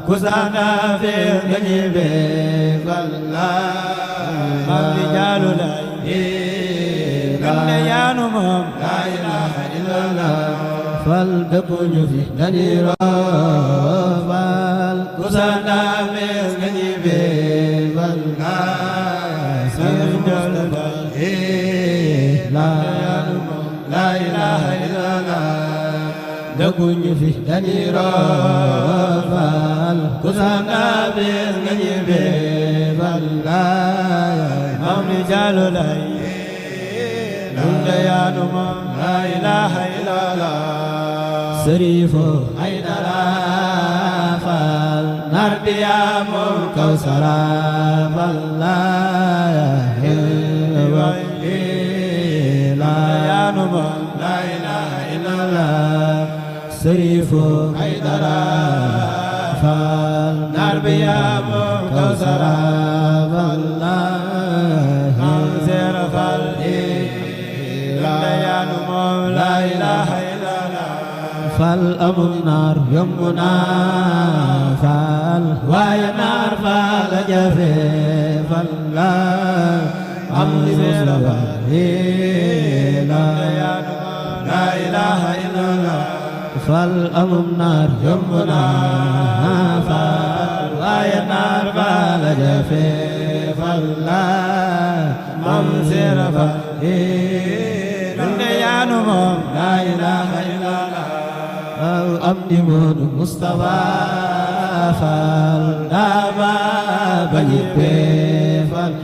Kusana fe gani be falla Mabdijalu la Gande yanu mam La ilaha illallah Fal dakunyu fi daniro Fal Kusana fe gani be falla Mabdijalu la La ilaha illallah Dakunyu fi daniro Fal Kusana fe gani be falla Mabdijalu la La ilaha illallah Sarifu Haydara Fal Narbiya Mul Kawsara Fal La ilaha illallah Sarifu Haydara Fal Narbiya Mul Kawsara Fal La La ilaha illallah Fal amun nar yomuna Fal waya nar fal jafe Fal la amri Mustafa La ilaha illallah Fal amun nar yomuna Fal waya nar fal jafe Fal la amri Mustafa La ilaha illallah Amdi Modu Mustafa Fal Daba Bajipe Fal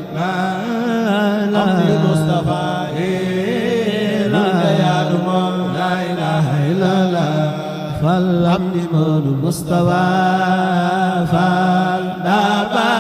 Amdi Mustafa La ilaha illallah Fal Amdi Modu Mustafa Fal